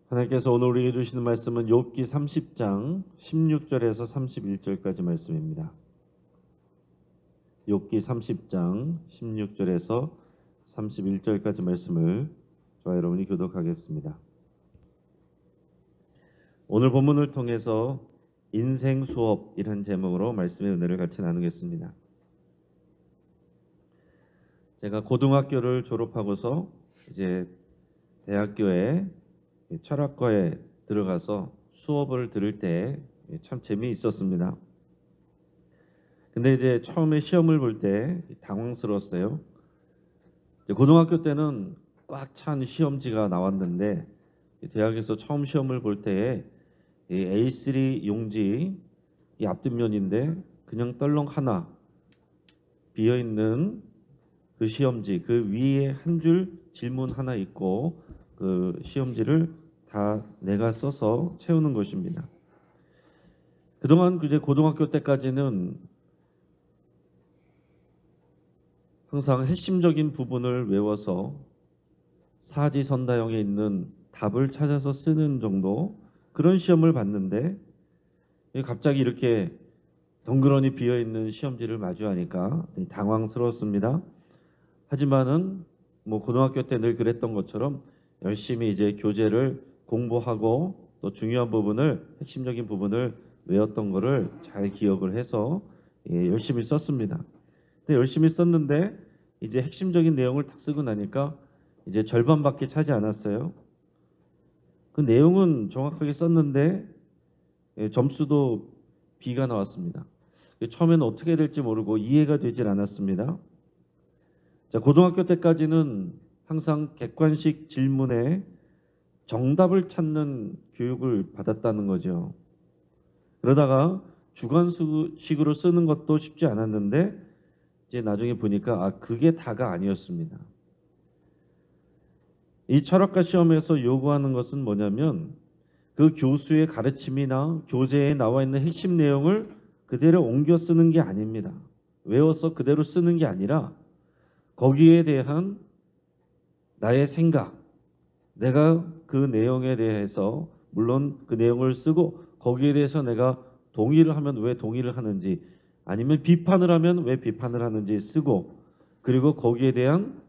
하나님께서 오늘 우리에게 주시는 말씀은 욥기 30장 16절에서 31절까지 말씀입니다. 욥기 30장 16절에서 31절까지 말씀을 저와 여러분이 교독하겠습니다. 오늘 본문을 통해서 인생 수업이라는 제목으로 말씀의 은혜를 같이 나누겠습니다. 제가 고등학교를 졸업하고서 이제 대학교에 철학과에 들어가서 수업을 들을 때 참 재미있었습니다. 근데 이제 처음에 시험을 볼 때 당황스러웠어요. 고등학교 때는 꽉 찬 시험지가 나왔는데 대학에서 처음 시험을 볼 때에 A3 용지 이 앞뒷면인데 그냥 떨렁 하나 비어있는 그 시험지, 그 위에 한 줄 질문 하나 있고 그 시험지를 다 내가 써서 채우는 것입니다. 그동안 이제 고등학교 때까지는 항상 핵심적인 부분을 외워서 사지선다형에 있는 답을 찾아서 쓰는 정도 그런 시험을 봤는데 갑자기 이렇게 덩그러니 비어있는 시험지를 마주하니까 당황스러웠습니다. 하지만은 고등학교 때 늘 그랬던 것처럼 열심히 이제 교재를 공부하고 또 중요한 부분을 핵심적인 부분을 외웠던 거를 잘 기억을 해서 열심히 썼습니다. 근데 열심히 썼는데 이제 핵심적인 내용을 딱 쓰고 나니까 이제 절반밖에 차지 않았어요. 그 내용은 정확하게 썼는데 점수도 B가 나왔습니다. 처음에는 어떻게 될지 모르고 이해가 되질 않았습니다. 자, 고등학교 때까지는 항상 객관식 질문에 정답을 찾는 교육을 받았다는 거죠. 그러다가 주관식으로 쓰는 것도 쉽지 않았는데 이제 나중에 보니까 그게 다가 아니었습니다. 이 철학과 시험에서 요구하는 것은 뭐냐면 그 교수의 가르침이나 교재에 나와 있는 핵심 내용을 그대로 옮겨 쓰는 게 아닙니다. 외워서 그대로 쓰는 게 아니라 거기에 대한 나의 생각, 내가 그 내용에 대해서 물론 그 내용을 쓰고 거기에 대해서 내가 동의를 하면 왜 동의를 하는지 아니면 비판을 하면 왜 비판을 하는지 쓰고 그리고 거기에 대한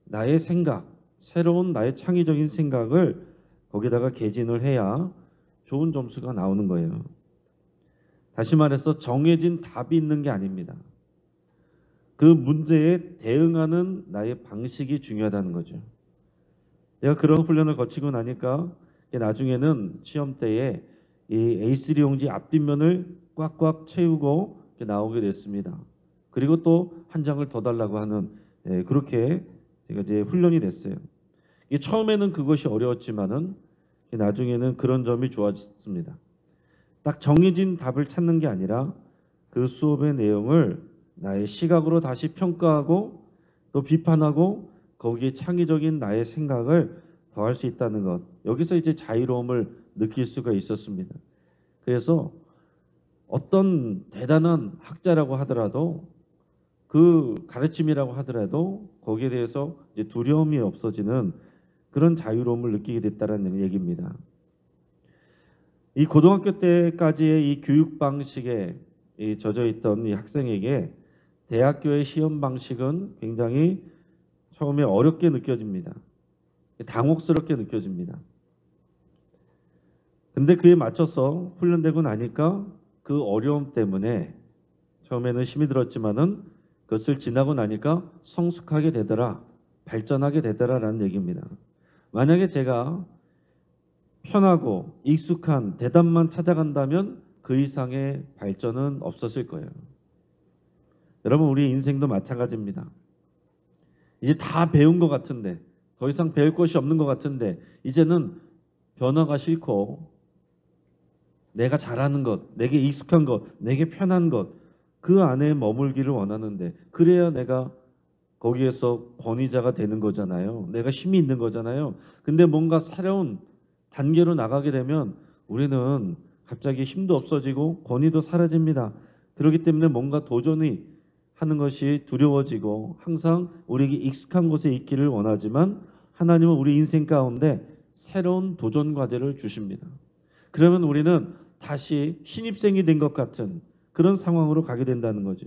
나의 생각, 새로운 나의 창의적인 생각을 거기다가 개진을 해야 좋은 점수가 나오는 거예요. 다시 말해서 정해진 답이 있는 게 아닙니다. 그 문제에 대응하는 나의 방식이 중요하다는 거죠. 내가 그런 훈련을 거치고 나니까 나중에는 시험 때에 이 A3 용지 앞뒷면을 꽉꽉 채우고 나오게 됐습니다. 그리고 또 한 장을 더 달라고 하는 그렇게 제가 이제 훈련이 됐어요. 처음에는 그것이 어려웠지만은 나중에는 그런 점이 좋아졌습니다. 딱 정해진 답을 찾는 게 아니라 그 수업의 내용을 나의 시각으로 다시 평가하고 또 비판하고 거기에 창의적인 나의 생각을 더할 수 있다는 것. 여기서 이제 자유로움을 느낄 수가 있었습니다. 그래서 어떤 대단한 학자라고 하더라도 그 가르침이라고 하더라도 거기에 대해서 이제 두려움이 없어지는 그런 자유로움을 느끼게 됐다는 얘기입니다. 이 고등학교 때까지의 이 교육 방식에 젖어 있던 이 학생에게 대학교의 시험 방식은 굉장히 처음에 어렵게 느껴집니다. 당혹스럽게 느껴집니다. 근데 그에 맞춰서 훈련되고 나니까 그 어려움 때문에 처음에는 힘이 들었지만은 그것을 지나고 나니까 성숙하게 되더라, 발전하게 되더라라는 얘기입니다. 만약에 제가 편하고 익숙한 대답만 찾아간다면 그 이상의 발전은 없었을 거예요. 여러분, 우리 인생도 마찬가지입니다. 이제 다 배운 것 같은데 더 이상 배울 것이 없는 것 같은데 이제는 변화가 싫고 내가 잘하는 것, 내게 익숙한 것, 내게 편한 것 그 안에 머물기를 원하는데 그래야 내가 거기에서 권위자가 되는 거잖아요. 내가 힘이 있는 거잖아요. 근데 뭔가 새로운 단계로 나가게 되면 우리는 갑자기 힘도 없어지고 권위도 사라집니다. 그렇기 때문에 뭔가 도전이 하는 것이 두려워지고 항상 우리에게 익숙한 곳에 있기를 원하지만 하나님은 우리 인생 가운데 새로운 도전 과제를 주십니다. 그러면 우리는 다시 신입생이 된 것 같은 그런 상황으로 가게 된다는 거죠.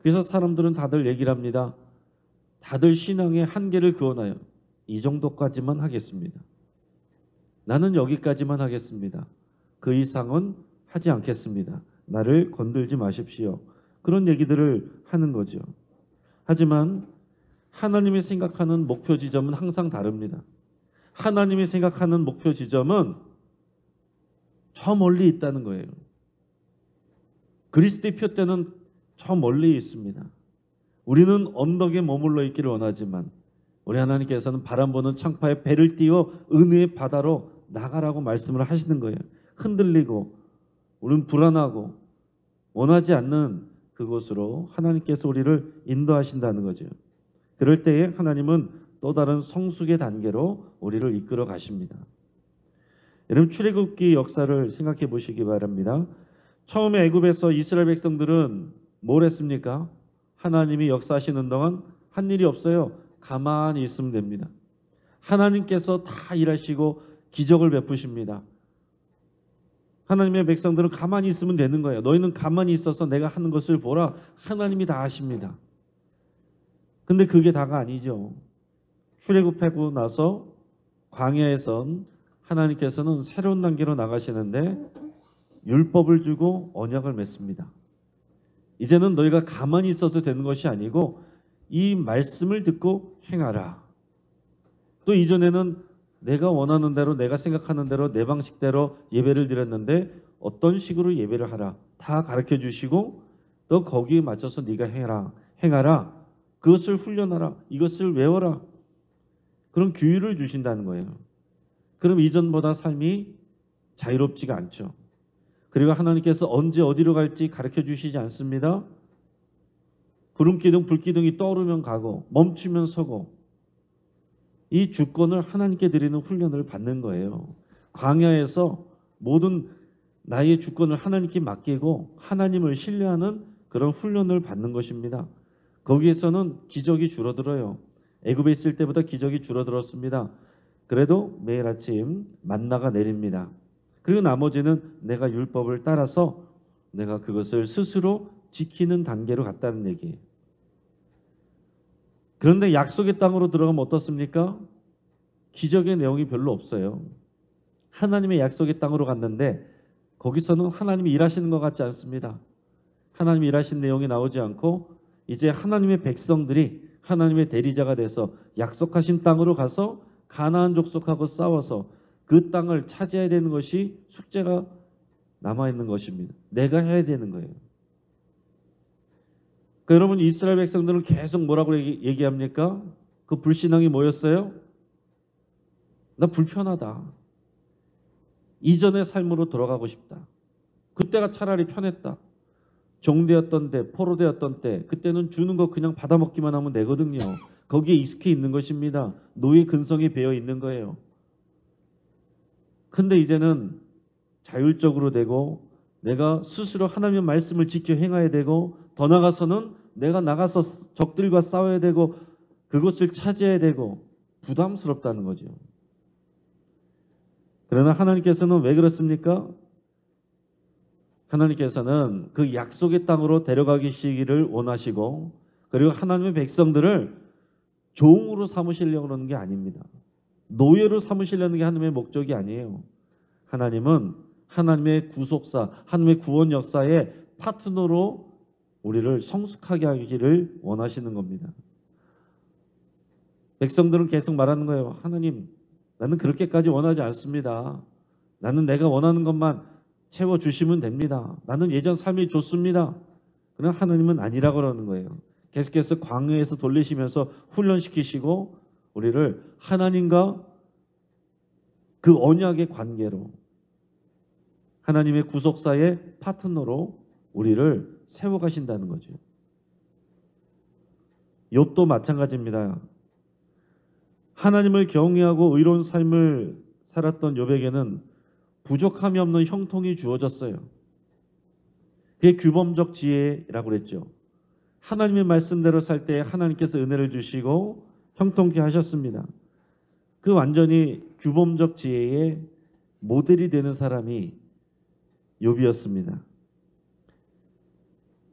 그래서 사람들은 다들 얘기를 합니다. 다들 신앙의 한계를 그어놔요. 이 정도까지만 하겠습니다. 나는 여기까지만 하겠습니다. 그 이상은 하지 않겠습니다. 나를 건들지 마십시오. 그런 얘기들을 하는 거죠. 하지만 하나님이 생각하는 목표 지점은 항상 다릅니다. 하나님이 생각하는 목표 지점은 저 멀리 있다는 거예요. 그리스도의 표대는 저 멀리 있습니다. 우리는 언덕에 머물러 있기를 원하지만 우리 하나님께서는 바람 부는 창파에 배를 띄워 은혜의 바다로 나가라고 말씀을 하시는 거예요. 흔들리고 우리는 불안하고 원하지 않는 그곳으로 하나님께서 우리를 인도하신다는 거죠. 그럴 때에 하나님은 또 다른 성숙의 단계로 우리를 이끌어 가십니다. 여러분, 출애굽기 역사를 생각해 보시기 바랍니다. 처음에 애굽에서 이스라엘 백성들은 뭘 했습니까? 하나님이 역사하시는 동안 한 일이 없어요. 가만히 있으면 됩니다. 하나님께서 다 일하시고 기적을 베푸십니다. 하나님의 백성들은 가만히 있으면 되는 거예요. 너희는 가만히 있어서 내가 하는 것을 보라. 하나님이 다 하십니다. 근데 그게 다가 아니죠. 출애굽하고 나서 광야에선 하나님께서는 새로운 단계로 나가시는데 율법을 주고 언약을 맺습니다. 이제는 너희가 가만히 있어서 되는 것이 아니고 이 말씀을 듣고 행하라. 또 이전에는 내가 원하는 대로 내가 생각하는 대로 내 방식대로 예배를 드렸는데 어떤 식으로 예배를 하라. 다 가르쳐 주시고 또 거기에 맞춰서 네가 행하라. 그것을 훈련하라. 이것을 외워라. 그런 규율을 주신다는 거예요. 그럼 이전보다 삶이 자유롭지가 않죠. 그리고 하나님께서 언제 어디로 갈지 가르쳐 주시지 않습니다. 구름기둥, 불기둥이 떠오르면 가고 멈추면 서고 이 주권을 하나님께 드리는 훈련을 받는 거예요. 광야에서 모든 나의 주권을 하나님께 맡기고 하나님을 신뢰하는 그런 훈련을 받는 것입니다. 거기에서는 기적이 줄어들어요. 애굽에 있을 때보다 기적이 줄어들었습니다. 그래도 매일 아침 만나가 내립니다. 그리고 나머지는 내가 율법을 따라서 내가 그것을 스스로 지키는 단계로 갔다는 얘기예요. 그런데 약속의 땅으로 들어가면 어떻습니까? 기적의 내용이 별로 없어요. 하나님의 약속의 땅으로 갔는데 거기서는 하나님이 일하시는 것 같지 않습니다. 하나님이 일하신 내용이 나오지 않고 이제 하나님의 백성들이 하나님의 대리자가 돼서 약속하신 땅으로 가서 가나안 족속하고 싸워서 그 땅을 차지해야 되는 것이 숙제가 남아있는 것입니다. 내가 해야 되는 거예요. 그러니까 여러분, 이스라엘 백성들은 계속 뭐라고 얘기합니까? 그 불신앙이 뭐였어요? 나 불편하다. 이전의 삶으로 돌아가고 싶다. 그때가 차라리 편했다. 종되었던 때, 포로되었던 때, 그때는 주는 거 그냥 받아먹기만 하면 되거든요. 거기에 익숙해 있는 것입니다. 노예 근성이 배어 있는 거예요. 근데 이제는 자율적으로 되고 내가 스스로 하나님의 말씀을 지켜 행해야 되고 더 나아가서는 내가 나가서 적들과 싸워야 되고 그것을 차지해야 되고 부담스럽다는 거죠. 그러나 하나님께서는 왜 그렇습니까? 하나님께서는 그 약속의 땅으로 데려가시기를 원하시고 그리고 하나님의 백성들을 종으로 삼으시려고 하는 게 아닙니다. 노예로 삼으시려는 게 하나님의 목적이 아니에요. 하나님은 하나님의 구속사, 하나님의 구원 역사의 파트너로 우리를 성숙하게 하기를 원하시는 겁니다. 백성들은 계속 말하는 거예요. 하나님, 나는 그렇게까지 원하지 않습니다. 나는 내가 원하는 것만 채워주시면 됩니다. 나는 예전 삶이 좋습니다. 그러나 하나님은 아니라고 그러는 거예요. 계속해서 광야에서 돌리시면서 훈련시키시고 우리를 하나님과 그 언약의 관계로 하나님의 구속사의 파트너로 우리를 세워가신다는 거죠. 욥도 마찬가지입니다. 하나님을 경외하고 의로운 삶을 살았던 욥에게는 부족함이 없는 형통이 주어졌어요. 그게 규범적 지혜라고 그랬죠. 하나님의 말씀대로 살 때 하나님께서 은혜를 주시고 형통케 하셨습니다. 그 완전히 규범적 지혜의 모델이 되는 사람이 욥이었습니다.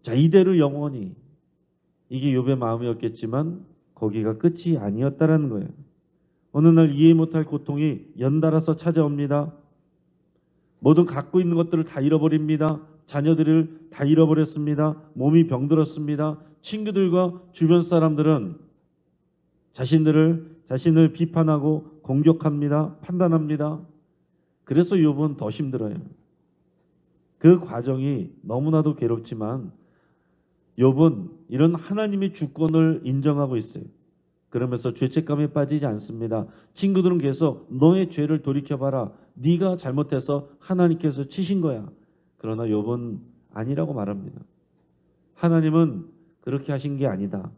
자, 이대로 영원히, 이게 욥의 마음이었겠지만 거기가 끝이 아니었다라는 거예요. 어느 날 이해 못할 고통이 연달아서 찾아옵니다. 모든 갖고 있는 것들을 다 잃어버립니다. 자녀들을 다 잃어버렸습니다. 몸이 병들었습니다. 친구들과 주변 사람들은 자신을 비판하고 공격합니다. 판단합니다. 그래서 욥은 더 힘들어요. 그 과정이 너무나도 괴롭지만 욥은 이런 하나님의 주권을 인정하고 있어요. 그러면서 죄책감에 빠지지 않습니다. 친구들은 계속 너의 죄를 돌이켜봐라. 네가 잘못해서 하나님께서 치신 거야. 그러나 욥은 아니라고 말합니다. 하나님은 그렇게 하신 게 아니다.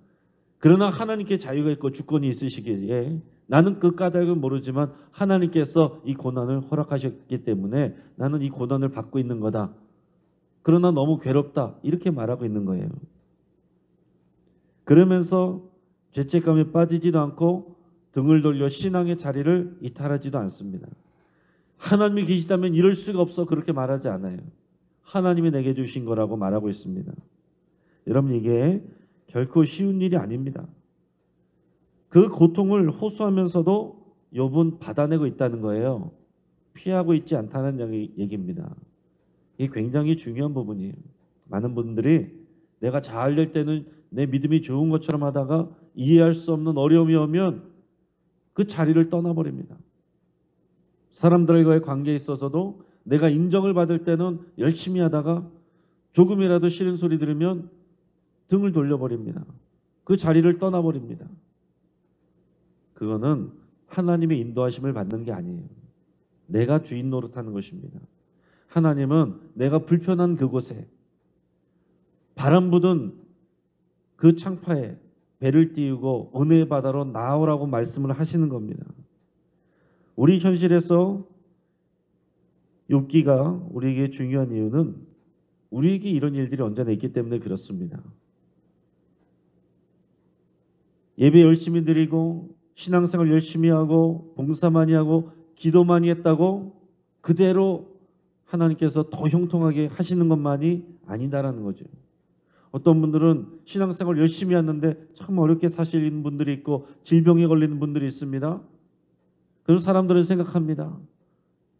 그러나 하나님께 자유가 있고 주권이 있으시기에 나는 그 까닭을 모르지만 하나님께서 이 고난을 허락하셨기 때문에 나는 이 고난을 받고 있는 거다. 그러나 너무 괴롭다. 이렇게 말하고 있는 거예요. 그러면서 죄책감에 빠지지도 않고 등을 돌려 신앙의 자리를 이탈하지도 않습니다. 하나님이 계시다면 이럴 수가 없어. 그렇게 말하지 않아요. 하나님이 내게 주신 거라고 말하고 있습니다. 여러분, 이게 결코 쉬운 일이 아닙니다. 그 고통을 호소하면서도 욥은 받아내고 있다는 거예요. 피하고 있지 않다는 얘기입니다. 이게 굉장히 중요한 부분이에요. 많은 분들이 내가 잘 될 때는 내 믿음이 좋은 것처럼 하다가 이해할 수 없는 어려움이 오면 그 자리를 떠나버립니다. 사람들과의 관계에 있어서도 내가 인정을 받을 때는 열심히 하다가 조금이라도 싫은 소리 들으면 등을 돌려버립니다. 그 자리를 떠나버립니다. 그거는 하나님의 인도하심을 받는 게 아니에요. 내가 주인 노릇하는 것입니다. 하나님은 내가 불편한 그곳에 바람 부는 그 창파에 배를 띄우고 은혜의 바다로 나오라고 말씀을 하시는 겁니다. 우리 현실에서 욥기가 우리에게 중요한 이유는 우리에게 이런 일들이 언제나 있기 때문에 그렇습니다. 예배 열심히 드리고 신앙생활 열심히 하고 봉사 많이 하고 기도 많이 했다고 그대로 하나님께서 더 형통하게 하시는 것만이 아니다라는 거죠. 어떤 분들은 신앙생활 열심히 했는데 참 어렵게 사시는 분들이 있고 질병에 걸리는 분들이 있습니다. 그런 사람들은 생각합니다.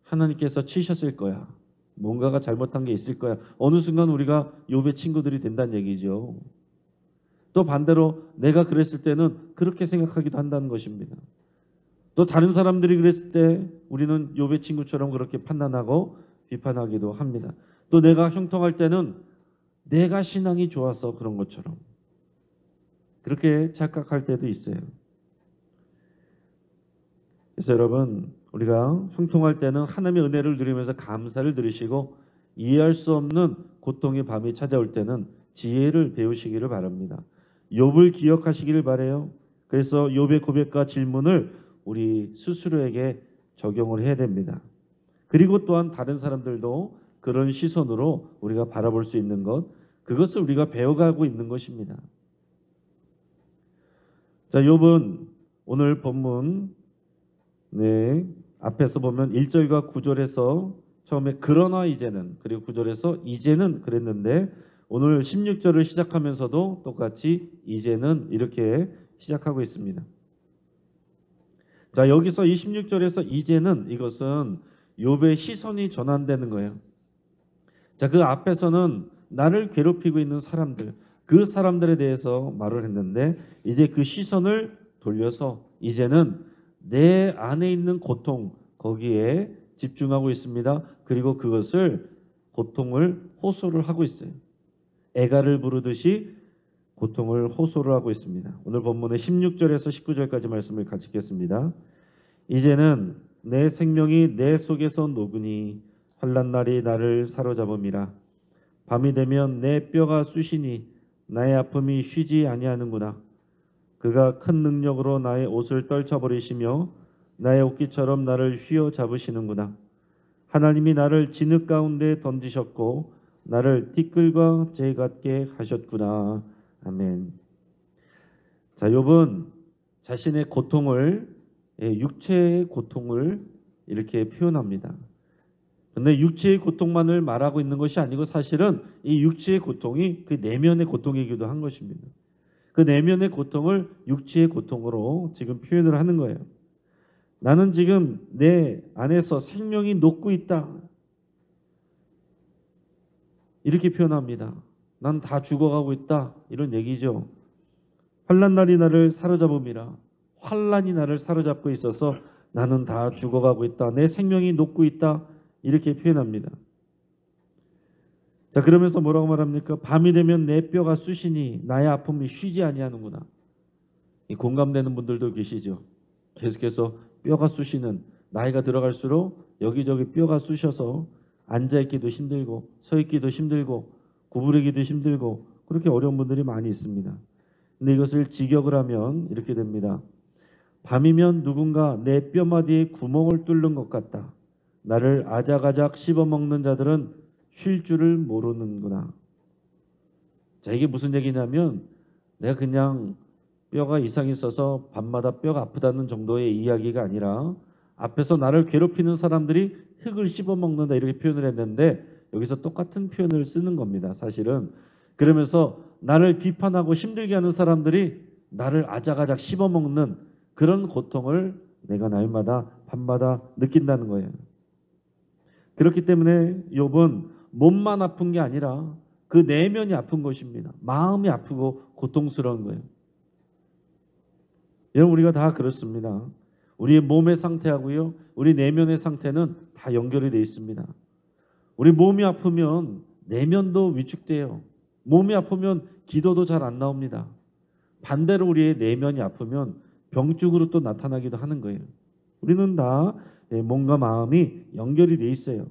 하나님께서 치셨을 거야. 뭔가가 잘못한 게 있을 거야. 어느 순간 우리가 욥의 친구들이 된다는 얘기죠. 또 반대로 내가 그랬을 때는 그렇게 생각하기도 한다는 것입니다. 또 다른 사람들이 그랬을 때 우리는 욥의 친구처럼 그렇게 판단하고 비판하기도 합니다. 또 내가 형통할 때는 내가 신앙이 좋아서 그런 것처럼 그렇게 착각할 때도 있어요. 그래서 여러분, 우리가 형통할 때는 하나님의 은혜를 누리면서 감사를 들으시고 이해할 수 없는 고통의 밤이 찾아올 때는 지혜를 배우시기를 바랍니다. 욥을 기억하시기를 바라요. 그래서 욥의 고백과 질문을 우리 스스로에게 적용을 해야 됩니다. 그리고 또한 다른 사람들도 그런 시선으로 우리가 바라볼 수 있는 것, 그것을 우리가 배워가고 있는 것입니다. 자, 욥은 오늘 본문 앞에서 보면 1절과 9절에서 처음에 그러나 이제는, 그리고 9절에서 이제는 그랬는데 오늘 16절을 시작하면서도 똑같이 이제는 이렇게 시작하고 있습니다. 자, 여기서 이 16절에서 이제는, 이것은 욥의 시선이 전환되는 거예요. 자, 그 앞에서는 나를 괴롭히고 있는 사람들, 그 사람들에 대해서 말을 했는데 이제 그 시선을 돌려서 이제는 내 안에 있는 고통, 거기에 집중하고 있습니다. 그리고 그것을, 고통을 호소를 하고 있어요. 애가를 부르듯이 고통을 호소를 하고 있습니다. 오늘 본문의 16절에서 19절까지 말씀을 같이 읽겠습니다. 이제는 내 생명이 내 속에서 녹으니 환난 날이 나를 사로잡음이라. 밤이 되면 내 뼈가 쑤시니 나의 아픔이 쉬지 아니하는구나. 그가 큰 능력으로 나의 옷을 떨쳐버리시며 나의 옷깃처럼 나를 휘어잡으시는구나. 하나님이 나를 진흙 가운데 던지셨고 나를 티끌과 재 같게 하셨구나. 아멘. 자, 욥은 자신의 고통을 육체의 고통을 이렇게 표현합니다. 근데 육체의 고통만을 말하고 있는 것이 아니고 사실은 이 육체의 고통이 그 내면의 고통이기도 한 것입니다. 그 내면의 고통을 육체의 고통으로 지금 표현을 하는 거예요. 나는 지금 내 안에서 생명이 녹고 있다. 이렇게 표현합니다. 난 다 죽어가고 있다. 이런 얘기죠. 환난 날이 나를 사로잡음이라. 환난이 나를 사로잡고 있어서 나는 다 죽어가고 있다. 내 생명이 녹고 있다. 이렇게 표현합니다. 자, 그러면서 뭐라고 말합니까? 밤이 되면 내 뼈가 쑤시니 나의 아픔이 쉬지 아니하는구나. 이 공감되는 분들도 계시죠. 계속해서 뼈가 쑤시는, 나이가 들어갈수록 여기저기 뼈가 쑤셔서 앉아있기도 힘들고 서있기도 힘들고 구부리기도 힘들고 그렇게 어려운 분들이 많이 있습니다. 근데 이것을 직역을 하면 이렇게 됩니다. 밤이면 누군가 내 뼈마디에 구멍을 뚫는 것 같다. 나를 아작아작 씹어먹는 자들은 쉴 줄을 모르는구나. 자, 이게 무슨 얘기냐면 내가 그냥 뼈가 이상이 있어서 밤마다 뼈가 아프다는 정도의 이야기가 아니라 앞에서 나를 괴롭히는 사람들이 흙을 씹어먹는다 이렇게 표현을 했는데 여기서 똑같은 표현을 쓰는 겁니다. 사실은. 그러면서 나를 비판하고 힘들게 하는 사람들이 나를 아작아작 씹어먹는 그런 고통을 내가 날마다 밤마다 느낀다는 거예요. 그렇기 때문에 욥은 몸만 아픈 게 아니라 그 내면이 아픈 것입니다. 마음이 아프고 고통스러운 거예요. 여러분, 우리가 다 그렇습니다. 우리의 몸의 상태하고요, 우리 내면의 상태는 다 연결이 되어 있습니다. 우리 몸이 아프면 내면도 위축돼요. 몸이 아프면 기도도 잘 안 나옵니다. 반대로 우리의 내면이 아프면 병증으로 또 나타나기도 하는 거예요. 우리는 다 몸과 마음이 연결이 되어 있어요.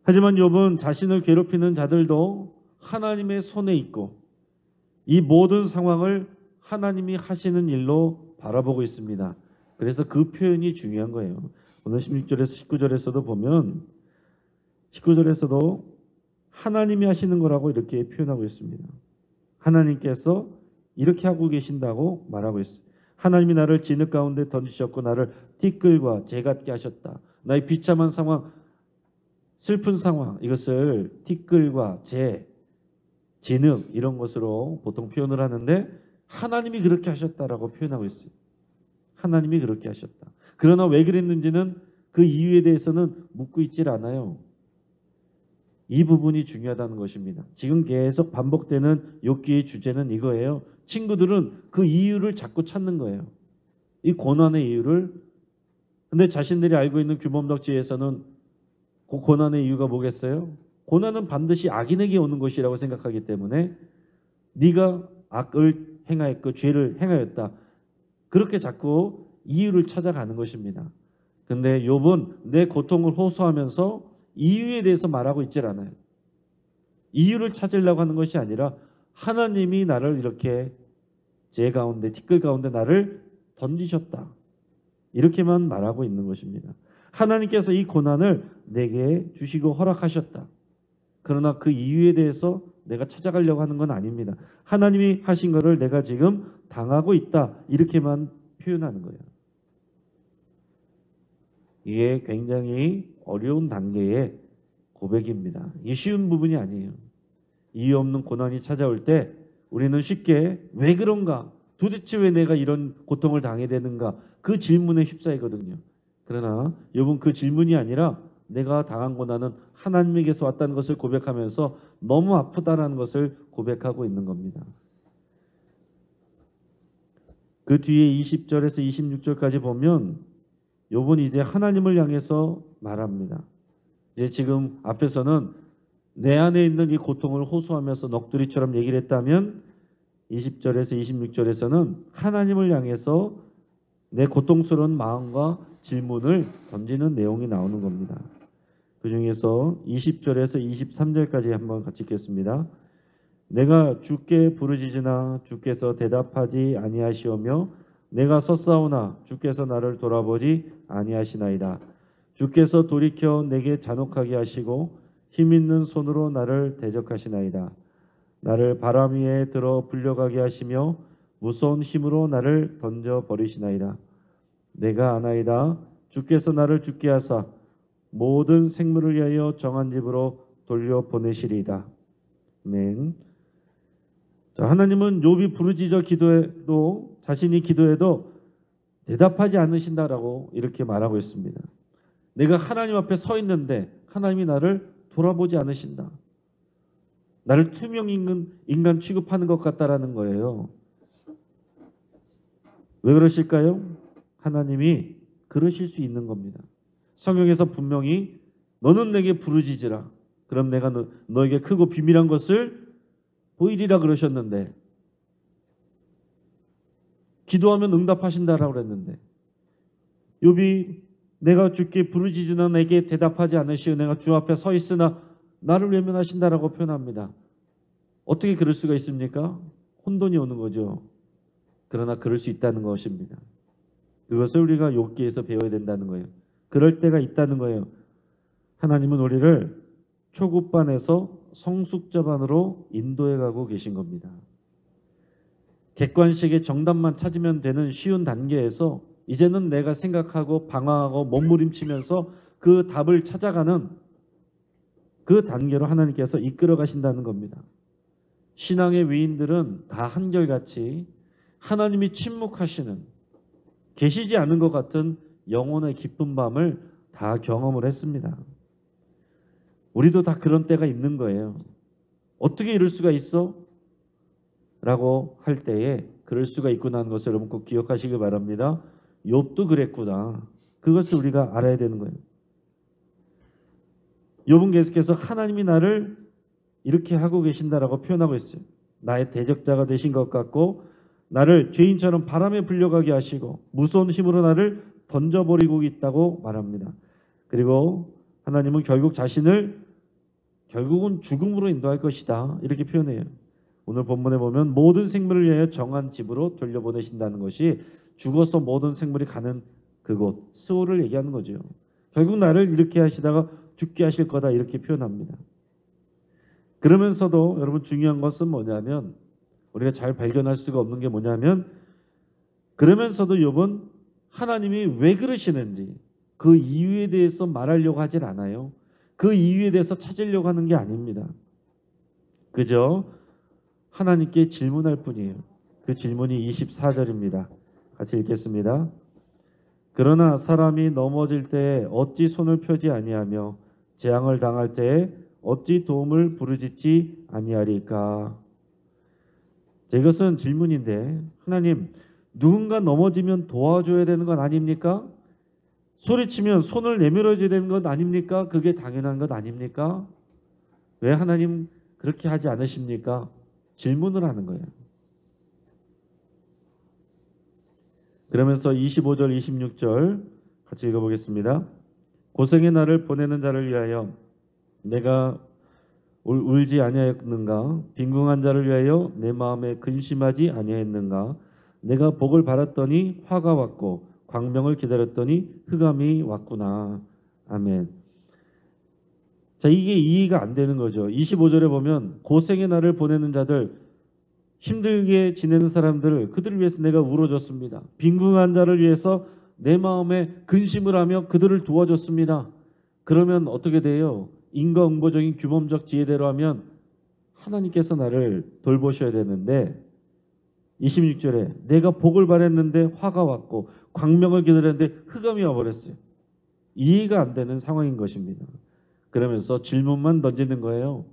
하지만 욥은 자신을 괴롭히는 자들도 하나님의 손에 있고 이 모든 상황을 하나님이 하시는 일로 바라보고 있습니다. 그래서 그 표현이 중요한 거예요. 오늘 16절에서 19절에서도 보면 19절에서도 하나님이 하시는 거라고 이렇게 표현하고 있습니다. 하나님께서 이렇게 하고 계신다고 말하고 있어요. 하나님이 나를 진흙 가운데 던지셨고 나를 티끌과 재 같게 하셨다. 나의 비참한 상황, 슬픈 상황, 이것을 티끌과 재, 진흙 이런 것으로 보통 표현을 하는데 하나님이 그렇게 하셨다라고 표현하고 있어요. 하나님이 그렇게 하셨다. 그러나 왜 그랬는지는 그 이유에 대해서는 묻고 있질 않아요. 이 부분이 중요하다는 것입니다. 지금 계속 반복되는 욥기의 주제는 이거예요. 친구들은 그 이유를 자꾸 찾는 거예요. 이 고난의 이유를. 근데 자신들이 알고 있는 규범덕지에서는 그 고난의 이유가 뭐겠어요? 고난은 반드시 악인에게 오는 것이라고 생각하기 때문에 네가 악을 행하였고 죄를 행하였다. 그렇게 자꾸 이유를 찾아가는 것입니다. 근데 욥은 내 고통을 호소하면서 이유에 대해서 말하고 있질 않아요. 이유를 찾으려고 하는 것이 아니라 하나님이 나를 이렇게 재 가운데, 티끌 가운데 나를 던지셨다. 이렇게만 말하고 있는 것입니다. 하나님께서 이 고난을 내게 주시고 허락하셨다. 그러나 그 이유에 대해서 내가 찾아가려고 하는 건 아닙니다. 하나님이 하신 것을 내가 지금 당하고 있다. 이렇게만 표현하는 거예요. 이게 굉장히 어려운 단계의 고백입니다. 이게 쉬운 부분이 아니에요. 이유 없는 고난이 찾아올 때 우리는 쉽게 왜 그런가? 도대체 왜 내가 이런 고통을 당해야 되는가? 그 질문에 휩싸이거든요. 그러나 욥은 그 질문이 아니라 내가 당한 고난은 하나님에게서 왔다는 것을 고백하면서 너무 아프다라는 것을 고백하고 있는 겁니다. 그 뒤에 20절에서 26절까지 보면 욥은 이제 하나님을 향해서 말합니다. 이제 지금 앞에서는 내 안에 있는 이 고통을 호소하면서 넋두리처럼 얘기를 했다면 20절에서 26절에서는 하나님을 향해서 내 고통스러운 마음과 질문을 던지는 내용이 나오는 겁니다. 그 중에서 20절에서 23절까지 한번 같이 읽겠습니다. 내가 주께 부르짖으나 주께서 대답하지 아니하시오며 내가 섰사오나 주께서 나를 돌아보지 아니하시나이다. 주께서 돌이켜 내게 잔혹하게 하시고 힘있는 손으로 나를 대적하시나이다. 나를 바람 위에 들어 불려가게 하시며 무서운 힘으로 나를 던져 버리시나이다. 내가 아나이다. 주께서 나를 죽게 하사 모든 생물을 위하여 정한 집으로 돌려보내시리이다. 아멘. 자, 하나님은 욥이 부르짖어 기도해도 자신이 기도해도 대답하지 않으신다라고 이렇게 말하고 있습니다. 내가 하나님 앞에 서 있는데 하나님이 나를 돌아보지 않으신다. 나를 투명 인간 취급하는 것 같다라는 거예요. 왜 그러실까요? 하나님이 그러실 수 있는 겁니다. 성경에서 분명히 너는 내게 부르짖으라. 그럼 내가 너에게 크고 비밀한 것을 보이리라 그러셨는데, 기도하면 응답하신다라고 그랬는데, 욥이 내가 주께 부르짖으나 내게 대답하지 않으시고 내가 주 앞에 서 있으나 나를 외면하신다라고 표현합니다. 어떻게 그럴 수가 있습니까? 혼돈이 오는 거죠. 그러나 그럴 수 있다는 것입니다. 그것을 우리가 욥기에서 배워야 된다는 거예요. 그럴 때가 있다는 거예요. 하나님은 우리를 초급반에서 성숙자반으로 인도해 가고 계신 겁니다. 객관식의 정답만 찾으면 되는 쉬운 단계에서 이제는 내가 생각하고 방황하고 몸부림치면서 그 답을 찾아가는 그 단계로 하나님께서 이끌어 가신다는 겁니다. 신앙의 위인들은 다 한결같이 하나님이 침묵하시는, 계시지 않은 것 같은 영혼의 깊은 밤을 다 경험을 했습니다. 우리도 다 그런 때가 있는 거예요. 어떻게 이럴 수가 있어? 라고 할 때에 그럴 수가 있구나 하는 것을 여러분 꼭 기억하시길 바랍니다. 욥도 그랬구나. 그것을 우리가 알아야 되는 거예요. 욥은 계속해서 하나님이 나를 이렇게 하고 계신다라고 표현하고 있어요. 나의 대적자가 되신 것 같고 나를 죄인처럼 바람에 불려가게 하시고 무서운 힘으로 나를 던져버리고 있다고 말합니다. 그리고 하나님은 결국은 죽음으로 인도할 것이다. 이렇게 표현해요. 오늘 본문에 보면 모든 생물을 위하여 정한 집으로 돌려보내신다는 것이 죽어서 모든 생물이 가는 그곳, 스오를 얘기하는 거죠. 결국 나를 이렇게 하시다가 죽게 하실 거다 이렇게 표현합니다. 그러면서도 여러분 중요한 것은 뭐냐면 우리가 잘 발견할 수가 없는 게 뭐냐면 그러면서도 욥은 하나님이 왜 그러시는지 그 이유에 대해서 말하려고 하질 않아요. 그 이유에 대해서 찾으려고 하는 게 아닙니다. 그저 하나님께 질문할 뿐이에요. 그 질문이 24절입니다. 같이 읽겠습니다. 그러나 사람이 넘어질 때에 어찌 손을 펴지 아니하며 재앙을 당할 때에 어찌 도움을 부르짖지 아니하리까. 이것은 질문인데 하나님 누군가 넘어지면 도와줘야 되는 건 아닙니까? 소리치면 손을 내밀어줘야 되는 것 아닙니까? 그게 당연한 것 아닙니까? 왜 하나님 그렇게 하지 않으십니까? 질문을 하는 거예요. 그러면서 25절 26절 같이 읽어보겠습니다. 고생의 날을 보내는 자를 위하여 내가 울지 아니하였는가? 빈궁한 자를 위하여 내 마음에 근심하지 아니하였는가? 내가 복을 바랐더니 화가 왔고 광명을 기다렸더니 흑암이 왔구나. 아멘. 자, 이게 이해가 안 되는 거죠. 25절에 보면 고생의 날을 보내는 자들, 힘들게 지내는 사람들을 그들을 위해서 내가 울어줬습니다. 빈궁한 자를 위해서 내 마음에 근심을 하며 그들을 도와줬습니다. 그러면 어떻게 돼요? 인과응보적인 규범적 지혜대로 하면 하나님께서 나를 돌보셔야 되는데 26절에 내가 복을 바랬는데 화가 왔고 광명을 기다렸는데 흑암이 와버렸어요. 이해가 안 되는 상황인 것입니다. 그러면서 질문만 던지는 거예요.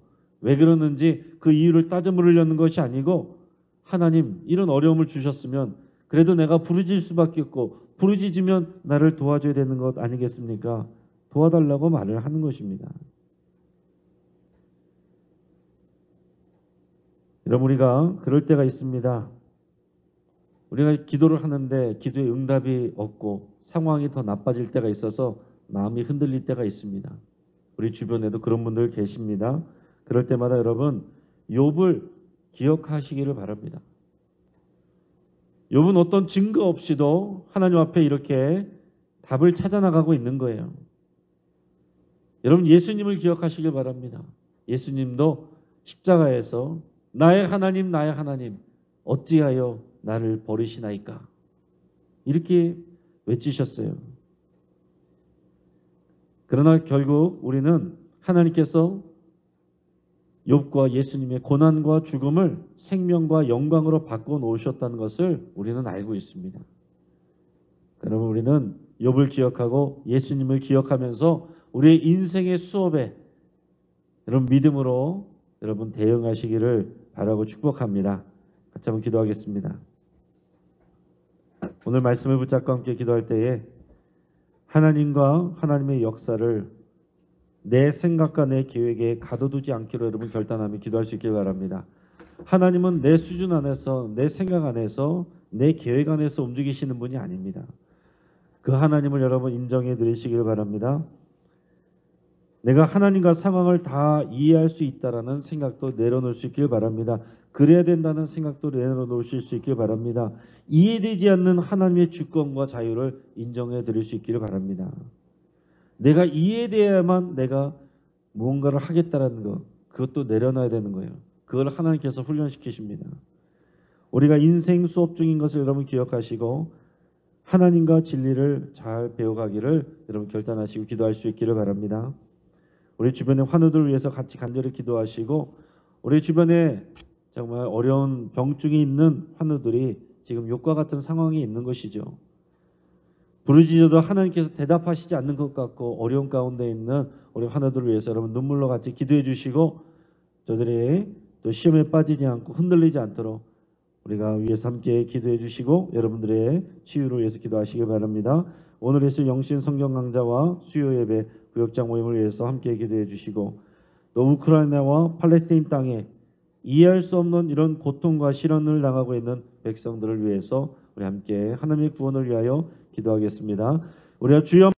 왜 그러는지 그 이유를 따져 물으려는 것이 아니고 하나님 이런 어려움을 주셨으면 그래도 내가 부르짖을 수밖에 없고 부르짖으면 나를 도와줘야 되는 것 아니겠습니까? 도와달라고 말을 하는 것입니다. 여러분 우리가 그럴 때가 있습니다. 우리가 기도를 하는데 기도에 응답이 없고 상황이 더 나빠질 때가 있어서 마음이 흔들릴 때가 있습니다. 우리 주변에도 그런 분들 계십니다. 그럴 때마다 여러분 욥을 기억하시기를 바랍니다. 욥은 어떤 증거 없이도 하나님 앞에 이렇게 답을 찾아 나가고 있는 거예요. 여러분 예수님을 기억하시길 바랍니다. 예수님도 십자가에서 나의 하나님 어찌하여 나를 버리시나이까? 이렇게 외치셨어요. 그러나 결국 우리는 하나님께서 욥과 예수님의 고난과 죽음을 생명과 영광으로 바꿔 놓으셨다는 것을 우리는 알고 있습니다. 그러면 우리는 욥을 기억하고 예수님을 기억하면서 우리의 인생의 수업에 여러분 믿음으로 여러분 대응하시기를 바라고 축복합니다. 같이 한번 기도하겠습니다. 오늘 말씀을 붙잡고 함께 기도할 때에 하나님과 하나님의 역사를 내 생각과 내 계획에 가둬두지 않기로 여러분 결단하며 기도할 수 있길 바랍니다. 하나님은 내 수준 안에서, 내 생각 안에서, 내 계획 안에서 움직이시는 분이 아닙니다. 그 하나님을 여러분 인정해 드리시길 바랍니다. 내가 하나님과 상황을 다 이해할 수 있다라는 생각도 내려놓을 수 있길 바랍니다. 그래야 된다는 생각도 내려놓으실 수 있길 바랍니다. 이해되지 않는 하나님의 주권과 자유를 인정해 드릴 수 있기를 바랍니다. 내가 이해돼야만 내가 무언가를 하겠다라는 것, 그것도 내려놔야 되는 거예요. 그걸 하나님께서 훈련시키십니다. 우리가 인생 수업 중인 것을 여러분 기억하시고 하나님과 진리를 잘 배워가기를 여러분 결단하시고 기도할 수 있기를 바랍니다. 우리 주변의 환우들을 위해서 같이 간절히 기도하시고 우리 주변에 정말 어려운 병증이 있는 환우들이 지금 욥과 같은 상황이 있는 것이죠. 부르짖어도 하나님께서 대답하시지 않는 것 같고 어려운 가운데 있는 우리 환우들을 위해서 여러분 눈물로 같이 기도해 주시고 저들이 또 시험에 빠지지 않고 흔들리지 않도록 우리가 위에서 함께 기도해 주시고 여러분들의 치유를 위해서 기도하시기 바랍니다. 오늘 예수 영신 성경 강좌와 수요 예배 구역장 모임을 위해서 함께 기도해 주시고 또 우크라이나와 팔레스타인 땅에 이해할 수 없는 이런 고통과 시련을 당하고 있는 백성들을 위해서 우리 함께 하나님의 구원을 위하여 기도하겠습니다. 우리가 주여